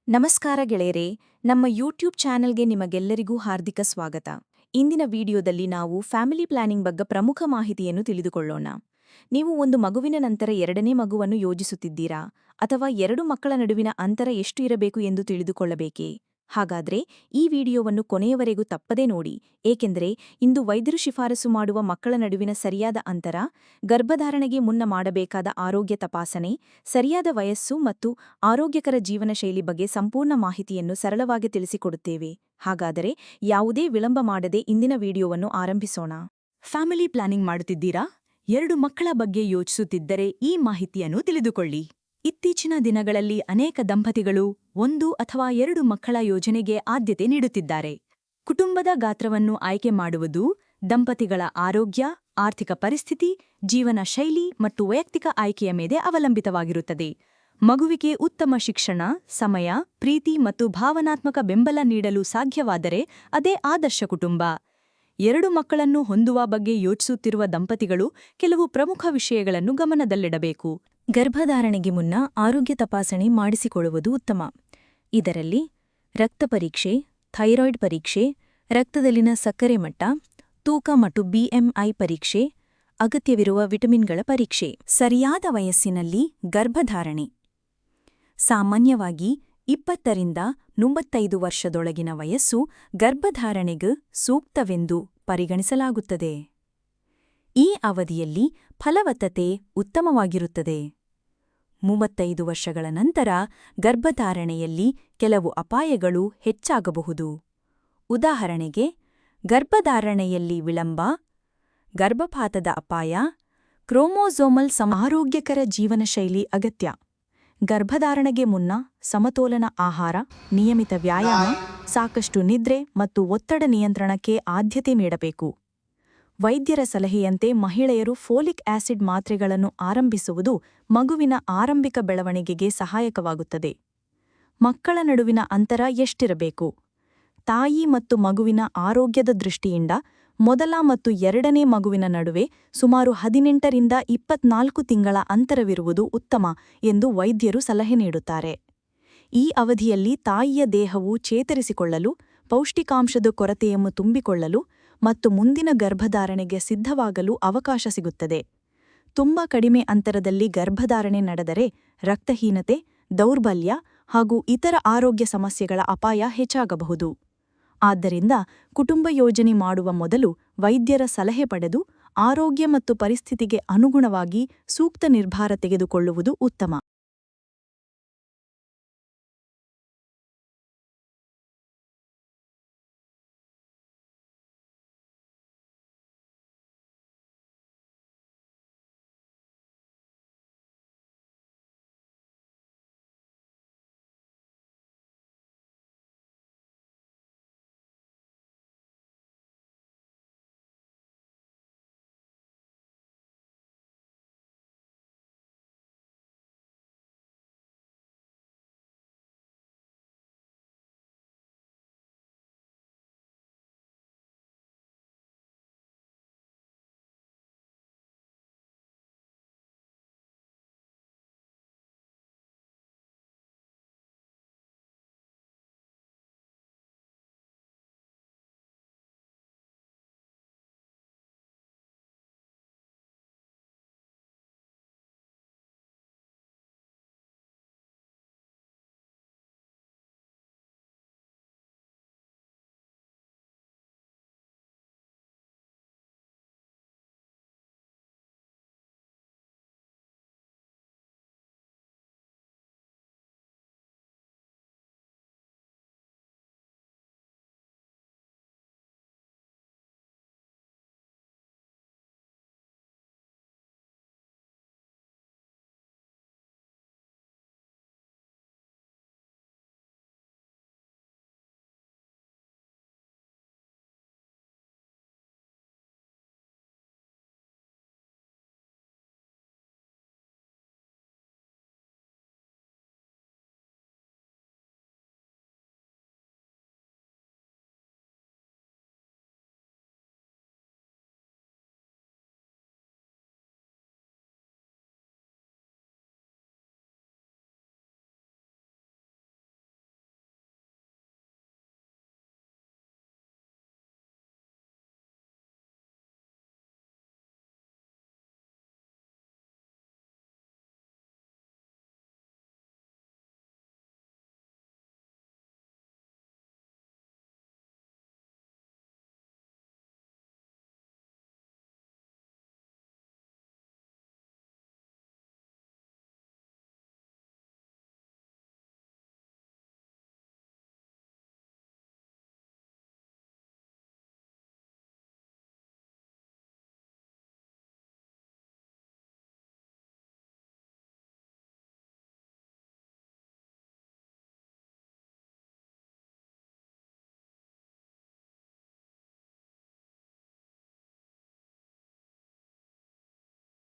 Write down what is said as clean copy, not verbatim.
ನಮಸ್ಕಾರ ಗೆಳೆಯರೇ, ನಮ್ಮ ಯೂಟ್ಯೂಬ್ ಚಾನೆಲ್ಗೆ ನಿಮಗೆಲ್ಲರಿಗೂ ಹಾರ್ದಿಕ ಸ್ವಾಗತ. ಇಂದಿನ ವಿಡಿಯೋದಲ್ಲಿ ನಾವು ಫ್ಯಾಮಿಲಿ ಪ್ಲಾನಿಂಗ್ ಬಗ್ಗೆ ಪ್ರಮುಖ ಮಾಹಿತಿಯನ್ನು ತಿಳಿದುಕೊಳ್ಳೋಣ. ನೀವು ಒಂದು ಮಗುವಿನ ನಂತರ ಎರಡನೇ ಮಗುವನ್ನು ಯೋಜಿಸುತ್ತಿದ್ದೀರಾ ಅಥವಾ ಎರಡು ಮಕ್ಕಳ ನಡುವಿನ ಅಂತರ ಎಷ್ಟು ಇರಬೇಕು ಎಂದು ತಿಳಿದುಕೊಳ್ಳಬೇಕೇ? ಹಾಗಾದ್ರೆ ಈ ವಿಡಿಯೋವನ್ನು ಕೊನೆಯವರೆಗೂ ತಪ್ಪದೇ ನೋಡಿ, ಏಕೆಂದರೆ ಇಂದು ವೈದ್ಯರು ಶಿಫಾರಸು ಮಾಡುವ ಮಕ್ಕಳ ನಡುವಿನ ಸರಿಯಾದ ಅಂತರ, ಗರ್ಭಧಾರಣೆಗೆ ಮುನ್ನ ಮಾಡಬೇಕಾದ ಆರೋಗ್ಯ ತಪಾಸಣೆ, ಸರಿಯಾದ ವಯಸ್ಸು ಮತ್ತು ಆರೋಗ್ಯಕರ ಜೀವನ ಶೈಲಿ ಬಗ್ಗೆ ಸಂಪೂರ್ಣ ಮಾಹಿತಿಯನ್ನು ಸರಳವಾಗಿ ತಿಳಿಸಿಕೊಡುತ್ತೇವೆ. ಹಾಗಾದರೆ ಯಾವುದೇ ವಿಳಂಬ ಮಾಡದೆ ಇಂದಿನ ವಿಡಿಯೋವನ್ನು ಆರಂಭಿಸೋಣ. ಫ್ಯಾಮಿಲಿ ಪ್ಲಾನಿಂಗ್ ಮಾಡುತ್ತಿದ್ದೀರಾ? ಎರಡು ಮಕ್ಕಳ ಬಗ್ಗೆ ಯೋಚಿಸುತ್ತಿದ್ದರೆ ಈ ಮಾಹಿತಿಯನ್ನು ತಿಳಿದುಕೊಳ್ಳಿ. ಇತ್ತೀಚಿನ ದಿನಗಳಲ್ಲಿ ಅನೇಕ ದಂಪತಿಗಳು ಒಂದು ಅಥವಾ ಎರಡು ಮಕ್ಕಳ ಯೋಜನೆಗೆ ಆದ್ಯತೆ ನೀಡುತ್ತಿದ್ದಾರೆ. ಕುಟುಂಬದ ಗಾತ್ರವನ್ನು ಆಯ್ಕೆ ಮಾಡುವುದು ದಂಪತಿಗಳ ಆರೋಗ್ಯ, ಆರ್ಥಿಕ ಪರಿಸ್ಥಿತಿ, ಜೀವನ ಶೈಲಿ ಮತ್ತು ವೈಯಕ್ತಿಕ ಆಯ್ಕೆಯ ಮೇಲೆ ಅವಲಂಬಿತವಾಗಿರುತ್ತದೆ. ಮಗುವಿಗೆ ಉತ್ತಮ ಶಿಕ್ಷಣ, ಸಮಯ, ಪ್ರೀತಿ ಮತ್ತು ಭಾವನಾತ್ಮಕ ಬೆಂಬಲ ನೀಡಲು ಸಾಧ್ಯವಾದರೆ ಅದೇ ಆದರ್ಶ ಕುಟುಂಬ. ಎರಡು ಮಕ್ಕಳನ್ನು ಹೊಂದುವ ಬಗ್ಗೆ ಯೋಚಿಸುತ್ತಿರುವ ದಂಪತಿಗಳು ಕೆಲವು ಪ್ರಮುಖ ವಿಷಯಗಳನ್ನು ಗಮನದಲ್ಲಿಡಬೇಕು. ಗರ್ಭಧಾರಣೆಗೆ ಮುನ್ನ ಆರೋಗ್ಯ ತಪಾಸಣೆ ಮಾಡಿಸಿಕೊಳ್ಳುವುದು ಉತ್ತಮ. ಇದರಲ್ಲಿ ರಕ್ತ ಪರೀಕ್ಷೆ, ಥೈರಾಯ್ಡ್ ಪರೀಕ್ಷೆ, ರಕ್ತದಲ್ಲಿನ ಸಕ್ಕರೆ ಮಟ್ಟ, ತೂಕ ಮತ್ತು BMI ಪರೀಕ್ಷೆ, ಅಗತ್ಯವಿರುವ ವಿಟಮಿನ್ಗಳ ಪರೀಕ್ಷೆ. ಸರಿಯಾದ ವಯಸ್ಸಿನಲ್ಲಿ ಗರ್ಭಧಾರಣೆ. ಸಾಮಾನ್ಯವಾಗಿ 20 ರಿಂದ 35 ವರ್ಷದೊಳಗಿನ ವಯಸ್ಸು ಗರ್ಭಧಾರಣೆಗೆ ಸೂಕ್ತವೆಂದು ಪರಿಗಣಿಸಲಾಗುತ್ತದೆ. ಈ ಅವಧಿಯಲ್ಲಿ ಫಲವತ್ತತೆ ಉತ್ತಮವಾಗಿರುತ್ತದೆ. 35 ವರ್ಷಗಳ ನಂತರ ಗರ್ಭಧಾರಣೆಯಲ್ಲಿ ಕೆಲವು ಅಪಾಯಗಳು ಹೆಚ್ಚಾಗಬಹುದು. ಉದಾಹರಣೆಗೆ, ಗರ್ಭಧಾರಣೆಯಲ್ಲಿ ವಿಳಂಬ, ಗರ್ಭಪಾತದ ಅಪಾಯ, ಕ್ರೋಮೋಸೋಮಲ್ ಆರೋಗ್ಯಕರ ಜೀವನಶೈಲಿ ಅಗತ್ಯ. ಗರ್ಭಧಾರಣೆಗೆ ಮುನ್ನ ಸಮತೋಲನ ಆಹಾರ, ನಿಯಮಿತ ವ್ಯಾಯಾಮ, ಸಾಕಷ್ಟು ನಿದ್ರೆ ಮತ್ತು ಒತ್ತಡ ನಿಯಂತ್ರಣಕ್ಕೆ ಆದ್ಯತೆ ನೀಡಬೇಕು. ವೈದ್ಯರ ಸಲಹೆಯಂತೆ ಮಹಿಳೆಯರು ಫೋಲಿಕ್ ಆಸಿಡ್ ಮಾತ್ರೆಗಳನ್ನು ಆರಂಭಿಸುವುದು ಮಗುವಿನ ಆರಂಭಿಕ ಬೆಳವಣಿಗೆಗೆ ಸಹಾಯಕವಾಗುತ್ತದೆ. ಮಕ್ಕಳ ನಡುವಿನ ಅಂತರ ಎಷ್ಟಿರಬೇಕು? ತಾಯಿ ಮತ್ತು ಮಗುವಿನ ಆರೋಗ್ಯದ ದೃಷ್ಟಿಯಿಂದ ಮೊದಲ ಮತ್ತು ಎರಡನೇ ಮಗುವಿನ ನಡುವೆ ಸುಮಾರು 18 ರಿಂದ 24 ತಿಂಗಳ ಅಂತರವಿರುವುದು ಉತ್ತಮ ಎಂದು ವೈದ್ಯರು ಸಲಹೆ ನೀಡುತ್ತಾರೆ. ಈ ಅವಧಿಯಲ್ಲಿ ತಾಯಿಯ ದೇಹವು ಚೇತರಿಸಿಕೊಳ್ಳಲು, ಪೌಷ್ಟಿಕಾಂಶದ ಕೊರತೆಯನ್ನು ತುಂಬಿಕೊಳ್ಳಲು ಮತ್ತು ಮುಂದಿನ ಗರ್ಭಧಾರಣೆಗೆ ಸಿದ್ಧವಾಗಲು ಅವಕಾಶ ಸಿಗುತ್ತದೆ. ತುಂಬಾ ಕಡಿಮೆ ಅಂತರದಲ್ಲಿ ಗರ್ಭಧಾರಣೆ ನಡೆದರೆ ರಕ್ತಹೀನತೆ, ದೌರ್ಬಲ್ಯ ಹಾಗೂ ಇತರ ಆರೋಗ್ಯ ಸಮಸ್ಯೆಗಳ ಅಪಾಯ ಹೆಚ್ಚಾಗಬಹುದು. ಆದ್ದರಿಂದ ಕುಟುಂಬ ಯೋಜನೆ ಮಾಡುವ ಮೊದಲು ವೈದ್ಯರ ಸಲಹೆ ಪಡೆದು ಆರೋಗ್ಯ ಮತ್ತು ಪರಿಸ್ಥಿತಿಗೆ ಅನುಗುಣವಾಗಿ ಸೂಕ್ತ ನಿರ್ಧಾರ ತೆಗೆದುಕೊಳ್ಳುವುದು ಉತ್ತಮ.